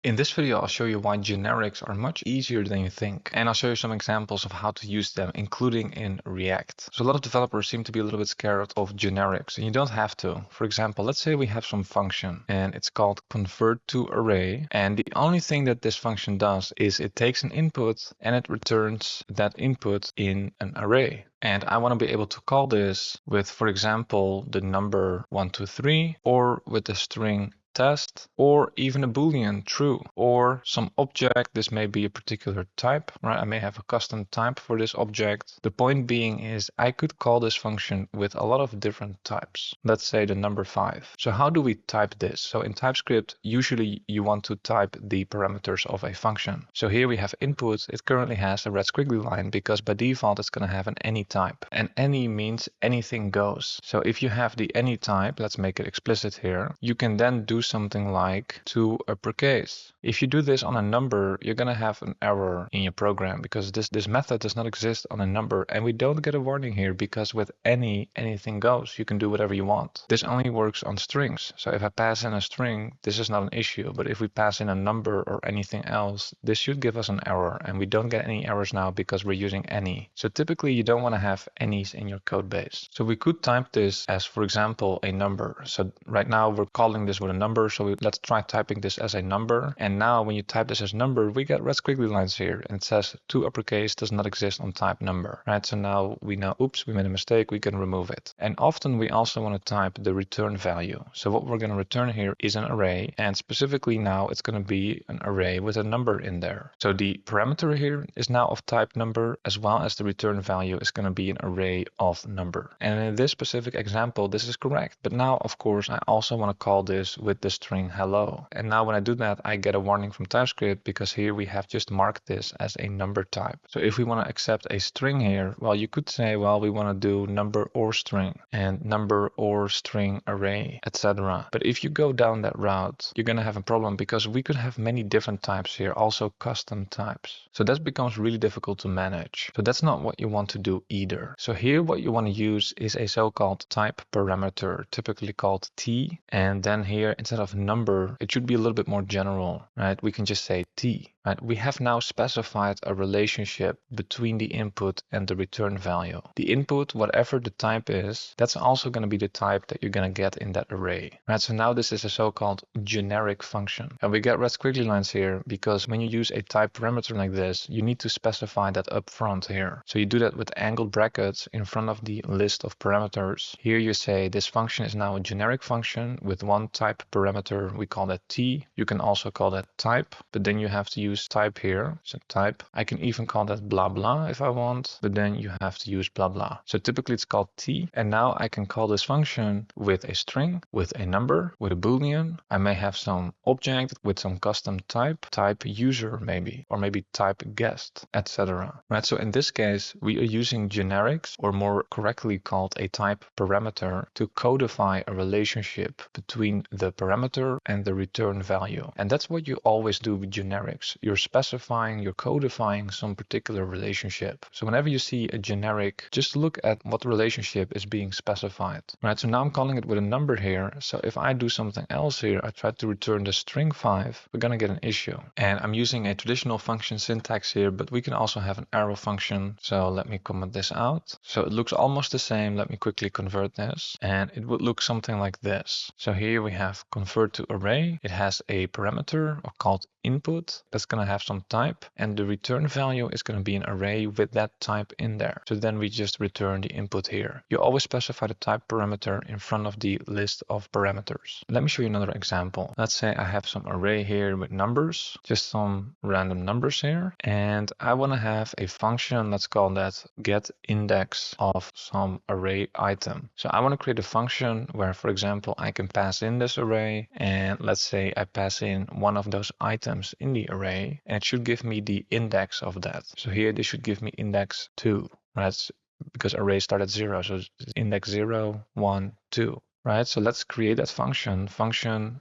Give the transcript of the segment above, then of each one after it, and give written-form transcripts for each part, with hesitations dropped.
In this video, I'll show you why generics are much easier than you think, and I'll show you some examples of how to use them, including in React. So a lot of developers seem to be a little bit scared of generics, and you don't have to. For example, let's say we have some function, and it's called convert_to_array, and the only thing that this function does is it takes an input and it returns that input in an array. And I want to be able to call this with, for example, the number 123, or with the string test, or even a boolean true, or some object. This may be a particular type, right? I may have a custom type for this object. The point being is I could call this function with a lot of different types. Let's say the number 5. So how do we type this? So in TypeScript, usually you want to type the parameters of a function. So here we have input. It currently has a red squiggly line because by default it's going to have an any type, and any means anything goes. So if you have the any type, let's make it explicit here, you can then do something like to uppercase. If you do this on a number, you're going to have an error in your program because this method does not exist on a number, and we don't get a warning here because with anything goes. You can do whatever you want. This only works on strings. So if I pass in a string, this is not an issue, but if we pass in a number or anything else, this should give us an error, and we don't get any errors now because we're using any. So typically you don't want to have any's in your code base. So we could type this as, for example, a number. So right now we're calling this with a number. So let's try typing this as a number. And now when you type this as number, we get red squiggly lines here. And it says to uppercase does not exist on type number, right? So now we know, oops, we made a mistake. We can remove it. And often we also want to type the return value. So what we're going to return here is an array. And specifically now it's going to be an array with a number in there. So the parameter here is now of type number, as well as the return value is going to be an array of number. And in this specific example, this is correct. But now, of course, I also want to call this with the string hello. And now when I do that, I get a warning from TypeScript because here we have just marked this as a number type. So if we want to accept a string here, well, you could say, well, we want to do number or string and number or string array, etc. But if you go down that route, you're going to have a problem because we could have many different types here, also custom types. So that becomes really difficult to manage. So that's not what you want to do either. So here what you want to use is a so-called type parameter, typically called T. And then here, instead of number, it should be a little bit more general, right? We can just say T. Right? We have now specified a relationship between the input and the return value. The input, whatever the type is, that's also going to be the type that you're going to get in that array. Right? So now this is a so-called generic function. And we get red squiggly lines here because when you use a type parameter like this, you need to specify that up front here. So you do that with angled brackets in front of the list of parameters. Here you say this function is now a generic function with one type parameter. We call that T. You can also call that type, but then you have to use type here. So type, I can even call that blah blah if I want, but then you have to use blah blah. So typically it's called T, and now I can call this function with a string, with a number, with a boolean. I may have some object with some custom type user maybe, or maybe type guest, etc. Right? So in this case, we are using generics, or more correctly called a type parameter, to codify a relationship between the parameter and the return value. And that's what you always do with generics. You're specifying, you're codifying some particular relationship. So whenever you see a generic, just look at what relationship is being specified. Right? So now I'm calling it with a number here. So if I do something else here, I try to return the string 5, we're going to get an issue. And I'm using a traditional function syntax here, but we can also have an arrow function. So let me comment this out. So it looks almost the same. Let me quickly convert this, and it would look something like this. So here we have convert to array. It has a parameter called input that's going to have some type, and the return value is going to be an array with that type in there. So then we just return the input here. You always specify the type parameter in front of the list of parameters. Let me show you another example. Let's say I have some array here with numbers, just some random numbers here, and I want to have a function, let's call that get index of some array item. So I want to create a function where, for example, I can pass in this array, and let's say I pass in one of those items in the array, and it should give me the index of that. So here this should give me index 2, right? Because arrays start at 0, so it's index 0, 1, 2. right? So let's create that function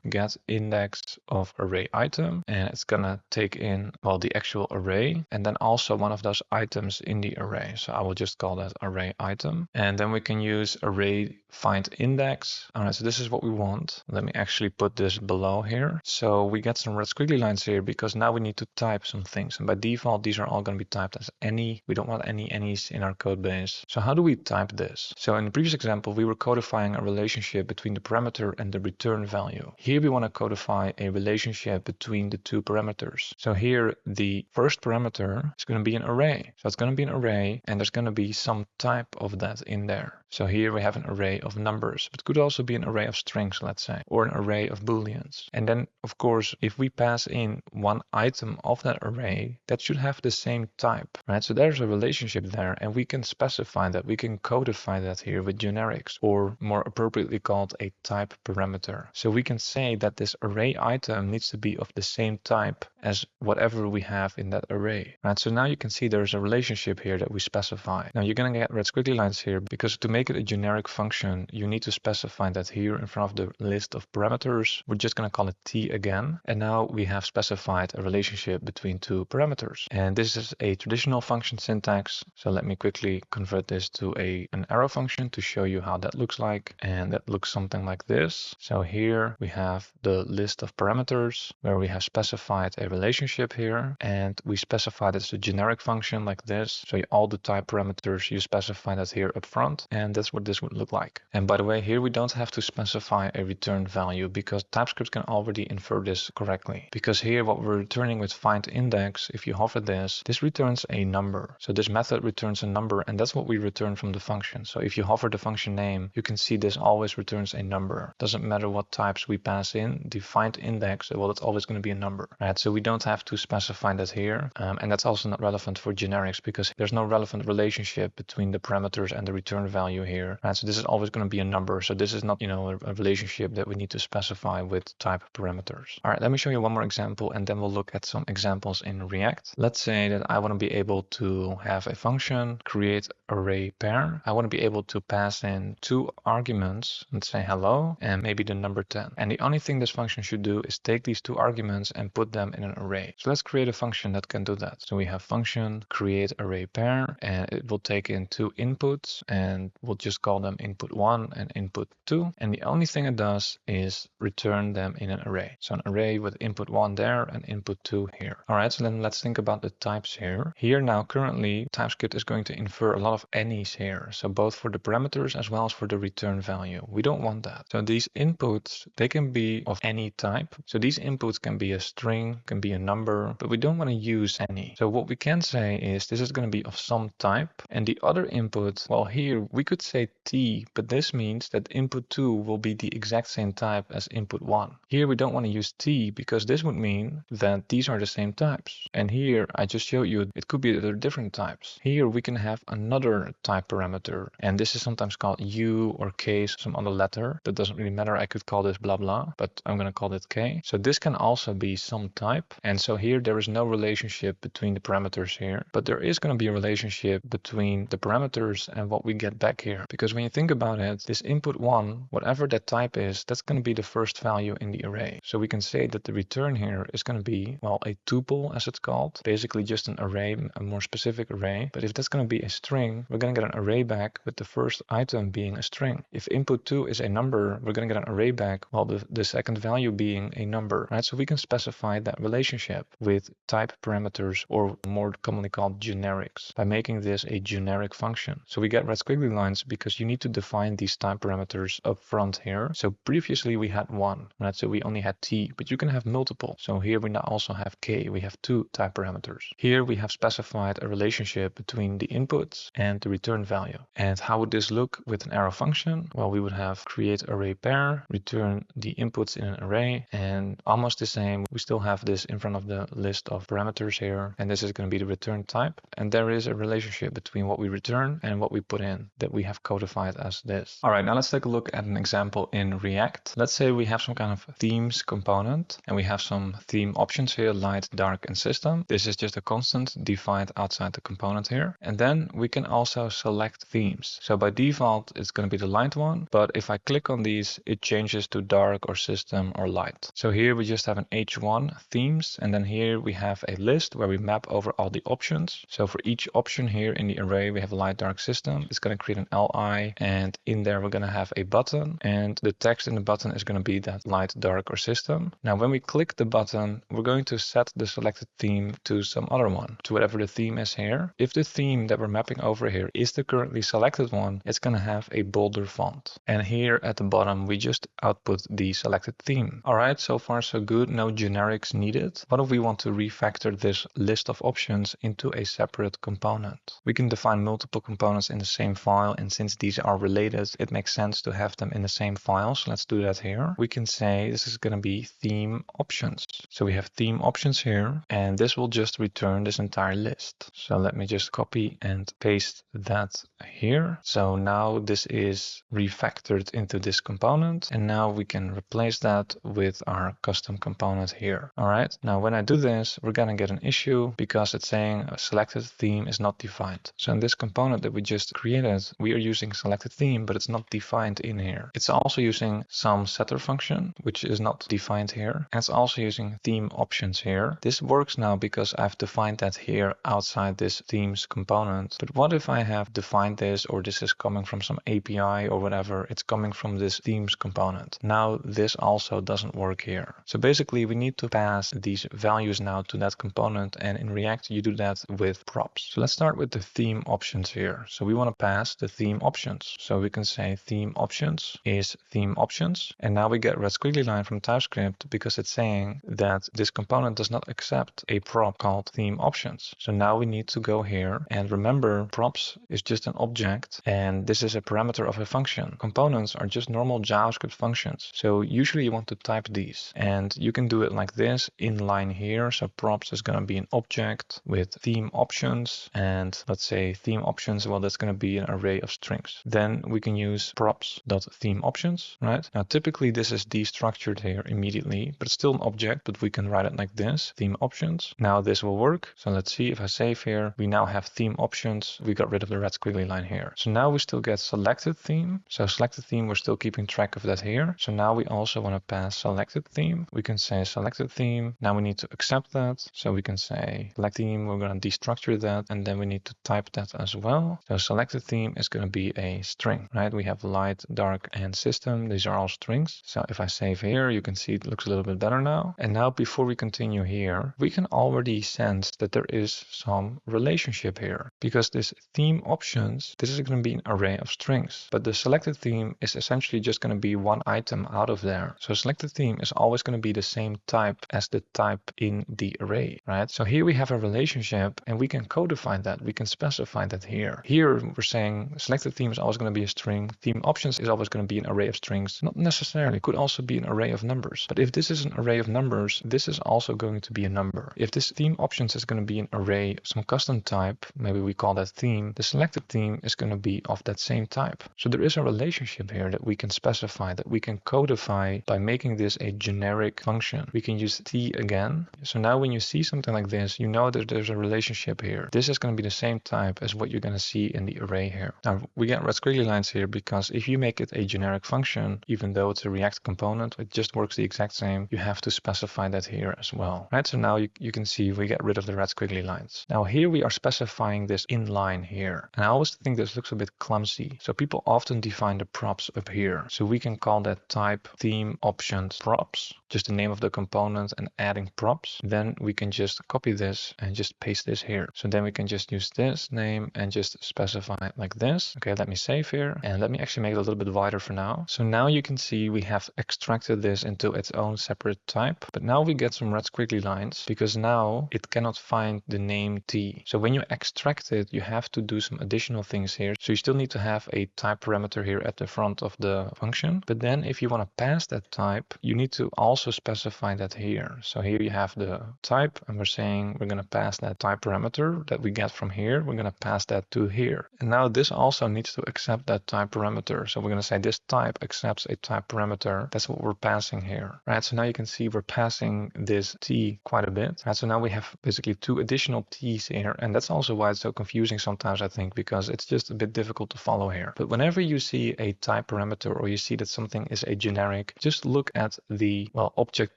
get index of array item, and it's gonna take in, well, the actual array and then also one of those items in the array. So I will just call that array item, and then we can use array find index. All right, so this is what we want. Let me actually put this below here. So we get some red squiggly lines here because now we need to type some things, and by default these are all going to be typed as any. We don't want any any's in our code base. So how do we type this? So in the previous example we were codifying a relationship between the parameter and the return value. Here we want to codify a relationship between the two parameters. So here the first parameter is going to be an array. So it's going to be an array and there's going to be some type of that in there. So here we have an array of numbers, but it could also be an array of strings, let's say, or an array of booleans. And then of course, if we pass in one item of that array, that should have the same type, right? So there's a relationship there, and we can specify that, we can codify that here with generics, or more appropriately called a type parameter. So we can say that this array item needs to be of the same type as whatever we have in that array, right? So now you can see there's a relationship here that we specify. Now you're going to get red squiggly lines here because to make it a generic function, you need to specify that here in front of the list of parameters. We're just going to call it t again. And now we have specified a relationship between two parameters. And this is a traditional function syntax. So let me quickly convert this to an arrow function to show you how that looks like. And that looks something like this. So here we have the list of parameters where we have specified a relationship here, and we specified it's a generic function like this. So all the type parameters, you specify that here up front, and that's what this would look like. And by the way, here we don't have to specify a return value because TypeScript can already infer this correctly. Because here what we're returning with find index, if you hover this returns a number. So this method returns a number, and that's what we return from the function. So if you hover the function name, you can see this always returns a number. Doesn't matter what types we pass in, the find index, well, it's always going to be a number, right? So we don't have to specify that here. And that's also not relevant for generics because there's no relevant relationship between the parameters and the return value here, right? So this is always going to be a number. So this is not, a relationship that we need to specify with type parameters. All right, let me show you one more example and then we'll look at some examples in React. Let's say that I want to be able to have a function, create array pair. I want to be able to pass in two arguments, let's say hello, and maybe the number 10. And the only thing this function should do is take these two arguments and put them in an array. So let's create a function that can do that. So we have function create array pair, and it will take in two inputs, and we'll just call them input 1 and input 2. And the only thing it does is return them in an array. So an array with input 1 there and input 2 here. All right, so then let's think about the types here. Here now currently TypeScript is going to infer a lot of any's here. So both for the parameters as well as for the return value. We don't want that. So these inputs, they can be of any type. So these inputs can be a string, can be a number, but we don't want to use any. So what we can say is this is going to be of some type. And the other input, well, here we could say t, but this means that input 2 will be the exact same type as input 1. Here we don't want to use t because this would mean that these are the same types. And here I just showed you it could be that they're different types. Here we can have another type parameter, and this is sometimes called u or k, some other letter. That doesn't really matter. I could call this blah blah, but I'm going to call it k. So this can also be some type. And so here there is no relationship between the parameters here, but there is going to be a relationship between the parameters and what we get back here. Because when you think about it, this input 1, whatever that type is, that's going to be the first value in the array. So we can say that the return here is going to be, well, a tuple as it's called, basically just an array, a more specific array. But if that's going to be a string, we're going to get an array back with the first item being a string. If input 2 is a number, we're going to get an array back, well, the second value being a number, right? So we can specify that relationship with type parameters, or more commonly called generics, by making this a generic function. So we get red squiggly lines because you need to define these type parameters up front here. So previously we had 1, right? So we only had t, but you can have multiple. So here we now also have k. We have 2 type parameters. Here we have specified a relationship between the inputs and the return value. And how would this look with an arrow function? Well, we would have create array pair, return the inputs in an array, and almost the same, we still have this in front of the list of parameters here, and this is going to be the return type. And there is a relationship between what we return and what we put in that we have codified as this. All right, now let's take a look at an example in React. Let's say we have some kind of themes component and we have some theme options here, light, dark, and system. This is just a constant defined outside the component here. And then we can also select themes. So by default, it's going to be the light one, but if I click on these, it changes to dark or system or light. So here we just have an H1 themes, and then here we have a list where we map over all the options. So for each option here in the array, we have a light, dark, system. It's going to create an li, and in there we're going to have a button, and the text in the button is going to be that light, dark, or system. Now when we click the button, we're going to set the selected theme to some other one, to whatever the theme is here. If the theme that we're mapping over here is the currently selected one, it's going to have a bolder font. And here at the bottom, we just output the selected theme. All right, so far so good, no generics needed. What if we want to refactor this list of options into a separate component? We can define multiple components in the same file, and since these are related, it makes sense to have them in the same file. So let's do that here. We can say this is going to be theme options. So we have theme options here, and this will just return this entire list. So let me just copy and paste that here. So now this is refactored into this component, and now we can replace that with our custom component here. All right, now when I do this, we're gonna get an issue because it's saying a selected theme is not defined. So in this component that we just created, we are using selected theme, but it's not defined in here. It's also using some setter function, which is not defined here. And it's also using theme options here. This works now because I've defined that here outside this themes component. But what if I have defined this, or this is coming from some API or whatever, it's coming from this themes component. Now this also doesn't work here. So basically we need to pass these values now to that component, and in React you do that with props. So let's start with the theme options here. So we want to pass the theme options. So we can say theme options is theme options, and now we get a red squiggly line from TypeScript because it's saying that this component does not accept a prop called theme options. So now we need to go here, and remember, props is just an object and this is a parameter of a function. Components are just normal JavaScript functions. So usually you want to type these, and you can do it like this in line here. So props is going to be an object with theme options, and let's say theme options, well, that's going to be an array of strings. Then we can use props.themeOptions, right? Now typically this is destructured here immediately, but it's still an object, but we can write it like this, theme options. Now this will work. So let's see if I save here, we now have theme options. We got rid of the red squiggly line here. So now we still get selected theme. So selected theme, we're still keeping track of that here. So now we also want to pass selected theme. We can say selected theme. Now we need to accept that. So we can say select theme, we're going to destructure that, and then we need to type that as well. So selected theme is going to be a string, right? We have light, dark, and system. These are all strings. So if I save here, you can see it looks a little bit better now. And now before we continue here, we can already sense that there is some relationship here, because this theme options, this is going to be an array of strings, but the selected theme is essentially just going to be one item out of there. So selected theme is always going to be the same type as the type in the array, right? So here we have a relationship, and we can codify that. We can specify that here. Here we're saying selected theme is always going to be a string. Theme options is always going to be an array of strings. Not necessarily, could also be an array of numbers. But if this is an array of numbers, this is also going to be a number. If this theme options is going to be an array, some custom type, maybe we call that theme, the selected theme is going to be of that same type. So there is a relationship here that we can specify, that we can codify by making this a generic function. We can use t again. So now when you see something like this, you know that there's a relationship here. This is going to be the same type as what you're going to see in the array here. Now we get red squiggly lines here because if you make it a generic function, even though it's a React component, it just works the exact same. You have to specify that here as well, right? So now you can see we get rid of the red squiggly lines. Now here we are specifying this inline here. And I always think this looks a bit clumsy. So people often define the props up here. So we can call that type theme options props, just the name of the component and adding props. Then we can just copy this and just paste this here. So then we can just use this name and just specify it like this. Okay, let me save here, and let me actually make it a little bit wider for now. So now you can see we have extracted this into its own separate type, but now we get some red squiggly lines because now it cannot find the name t. So when you extract it, you have to do some additional things here. So you still need to have a type parameter here at the front of the function. But then if you want to pass that type, you need to also also specify that here. So here you have the type, and we're saying we're going to pass that type parameter that we get from here. We're going to pass that to here. And now this also needs to accept that type parameter. So we're going to say this type accepts a type parameter. That's what we're passing here, right? So now you can see we're passing this t quite a bit, right? So now we have basically 2 additional t's here, and that's also why it's so confusing sometimes, I think, because it's just a bit difficult to follow here. But whenever you see a type parameter or you see that something is a generic, just look at the, well, object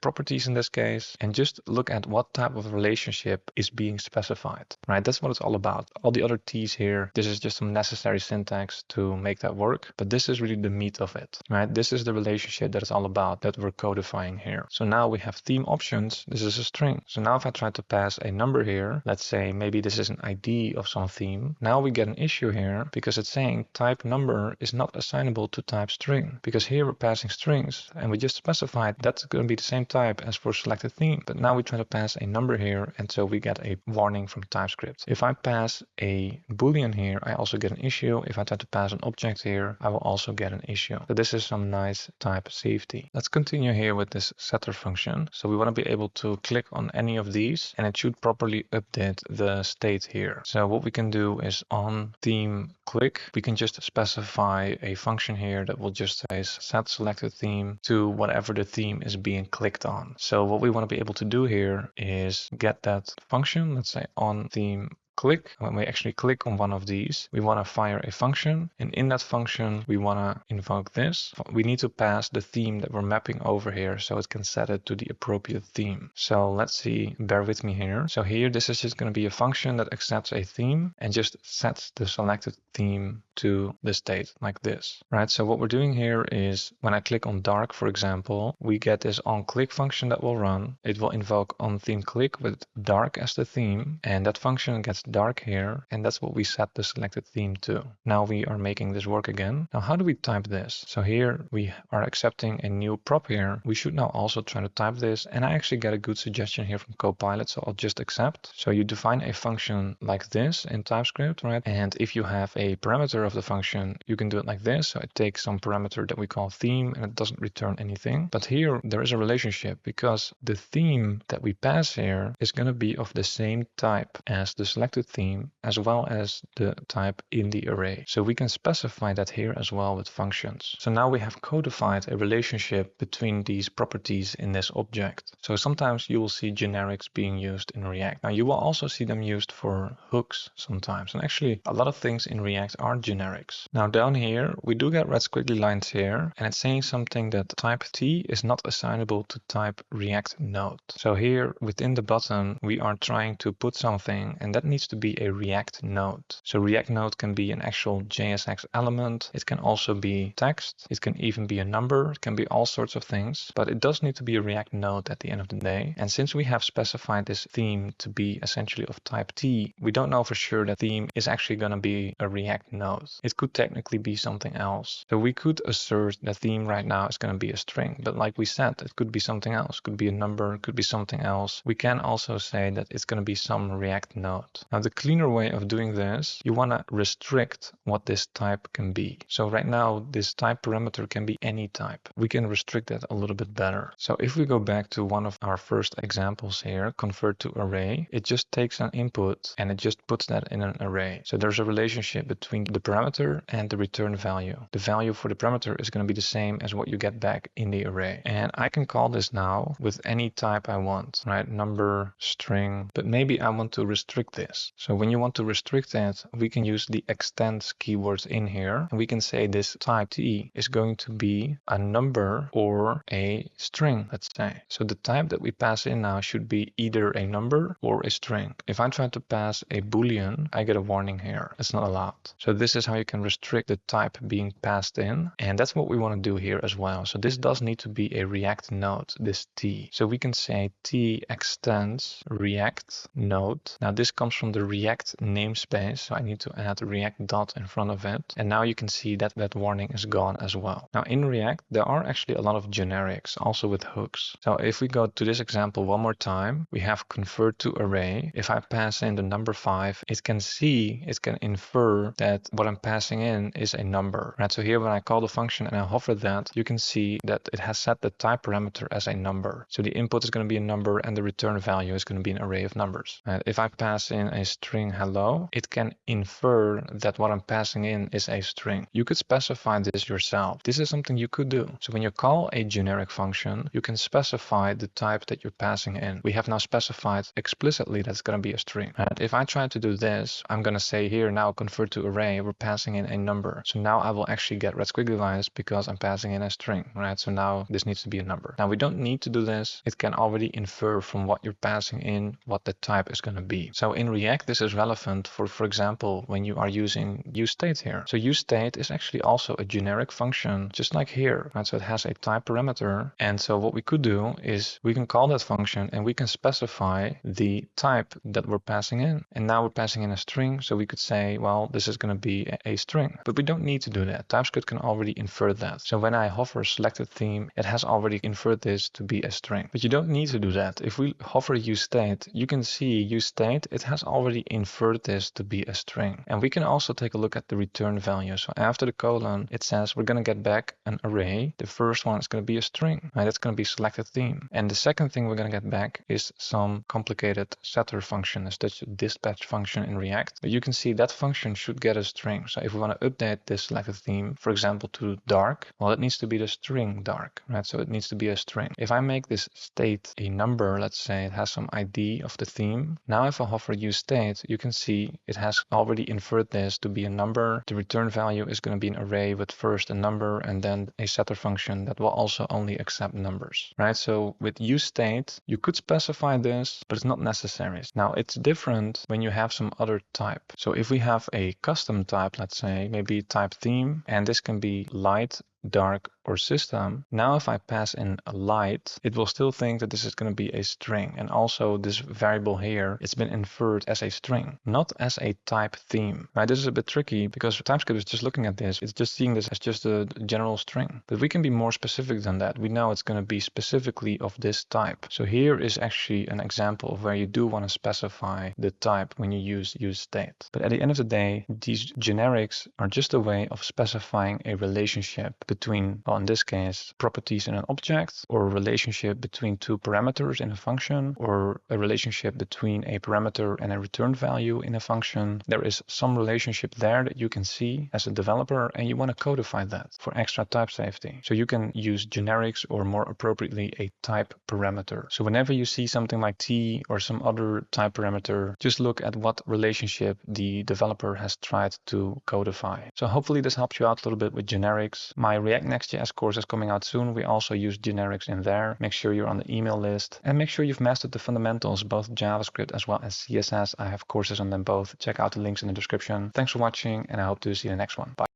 properties in this case, and just look at what type of relationship is being specified, right? That's what it's all about. All the other t's here, this is just some necessary syntax to make that work, but this is really the meat of it, right? This is the relationship that it's all about that we're codifying here. So now we have theme options. This is a string. So now if I try to pass a number here, let's say maybe this is an ID of some theme. Now we get an issue here because it's saying type number is not assignable to type string, because here we're passing strings and we just specified that's going to be the same type as for selected theme. But now we try to pass a number here, and so we get a warning from TypeScript. If I pass a boolean here, I also get an issue. If I try to pass an object here, I will also get an issue. So this is some nice type safety. Let's continue here with this setter function. So we want to be able to click on any of these, and it should properly update the state here. So what we can do is on theme click, we can just specify a function here that will just say set selected theme to whatever the theme is being clicked on. So what we want to be able to do here is get that function, let's say on theme click. When we actually click on one of these, we want to fire a function, and in that function we want to invoke this. We need to pass the theme that we're mapping over here so it can set it to the appropriate theme. So let's see, bear with me here. So here this is just going to be a function that accepts a theme and just sets the selected theme to the state like this, right? So what we're doing here is when I click on dark, for example, we get this on click function that will run. It will invoke on theme click with dark as the theme, and that function gets dark here, and that's what we set the selected theme to. Now we are making this work again. Now how do we type this? So here we are accepting a new prop here. We should now also try to type this, and I actually get a good suggestion here from Copilot, so I'll just accept. So you define a function like this in TypeScript, right? And if you have a parameter of the function, you can do it like this. So it takes some parameter that we call theme, and it doesn't return anything. But here there is a relationship, because the theme that we pass here is going to be of the same type as the selected theme, as well as the type in the array. So we can specify that here as well with functions. So now we have codified a relationship between these properties in this object. So sometimes you will see generics being used in React. Now you will also see them used for hooks sometimes. And actually a lot of things in React are generics. Now down here, we do get red squiggly lines here, and it's saying something that type T is not assignable to type React node. So here within the button, we are trying to put something, and that needs to be a React node. So React node can be an actual JSX element. It can also be text. It can even be a number. It can be all sorts of things, but it does need to be a React node at the end of the day. And since we have specified this theme to be essentially of type T, we don't know for sure that theme is actually going to be a React node. It could technically be something else. So we could assert that theme right now is going to be a string, but like we said, it could be something else. It could be a number, it could be something else. We can also say that it's going to be some React node. Now the cleaner way of doing this, you want to restrict what this type can be. So right now this type parameter can be any type. We can restrict that a little bit better. So if we go back to one of our first examples here, convert to array, it just takes an input and it just puts that in an array. So there's a relationship between the parameter and the return value. The value for the parameter is going to be the same as what you get back in the array. And I can call this now with any type I want, right? Number, string, but maybe I want to restrict this. So when you want to restrict that, we can use the extends keywords in here, and we can say this type T is going to be a number or a string, let's say. So the type that we pass in now should be either a number or a string. If I try to pass a boolean, I get a warning here. It's not allowed. So this is how you can restrict the type being passed in, and that's what we want to do here as well. So this does need to be a React node, this T. So we can say T extends React node. Now this comes from the React namespace, so I need to add React dot in front of it. And now you can see that that warning is gone as well. Now in React, there are actually a lot of generics, also with hooks. So if we go to this example one more time, we have convert to array. If I pass in the number 5, it can see, it can infer that what I'm I'm passing in is a number, right? So here when I call the function and I hover that, you can see that it has set the type parameter as a number. So the input is going to be a number and the return value is going to be an array of numbers. And if I pass in a string hello, it can infer that what I'm passing in is a string. You could specify this yourself. This is something you could do. So when you call a generic function, you can specify the type that you're passing in. We have now specified explicitly that's going to be a string. And if I try to do this, I'm going to say here now convert to array, we're passing in a number. So now I will actually get red squiggly lines because I'm passing in a string, right? So now this needs to be a number. Now we don't need to do this. It can already infer from what you're passing in what the type is going to be. So in React, this is relevant for example, when you are using useState here. So useState is actually also a generic function, just like here, right? So it has a type parameter. And so what we could do is we can call that function and we can specify the type that we're passing in. And now we're passing in a string. So we could say, well, this is going to be a string, but we don't need to do that. TypeScript can already infer that. So when I hover selected theme, it has already inferred this to be a string, but you don't need to do that. If we hover useState, you can see useState, it has already inferred this to be a string. And we can also take a look at the return value. So after the colon, it says we're going to get back an array. The first one is going to be a string, right? That's going to be selected theme. And the second thing we're going to get back is some complicated setter function, a dispatch function in React. But you can see that function should get a string. So if we want to update this selected theme, for example, to dark, well, it needs to be the string dark, right? So it needs to be a string. If I make this state a number, let's say it has some ID of the theme. Now if I hover useState, you can see it has already inferred this to be a number. The return value is going to be an array with first a number and then a setter function that will also only accept numbers, right? So with useState, you could specify this, but it's not necessary. Now it's different when you have some other type. So if we have a custom type, let's say maybe type theme, and this can be light, dark, or system. Now if I pass in a light, it will still think that this is going to be a string. And also this variable here, it's been inferred as a string, not as a type theme, right? This is a bit tricky because TypeScript is just looking at this. It's just seeing this as just a general string, but we can be more specific than that. We know it's going to be specifically of this type. So here is actually an example of where you do want to specify the type when you use useState. But at the end of the day, these generics are just a way of specifying a relationship between, well, in this case, properties in an object, or a relationship between two parameters in a function, or a relationship between a parameter and a return value in a function. There is some relationship there that you can see as a developer, and you want to codify that for extra type safety. So you can use generics, or more appropriately, a type parameter. So whenever you see something like T or some other type parameter, just look at what relationship the developer has tried to codify. So hopefully this helps you out a little bit with generics. My React Next.js course is coming out soon. We also use generics in there. Make sure you're on the email list and make sure you've mastered the fundamentals, both JavaScript as well as CSS. I have courses on them both. Check out the links in the description. Thanks for watching and I hope to see you in the next one. Bye.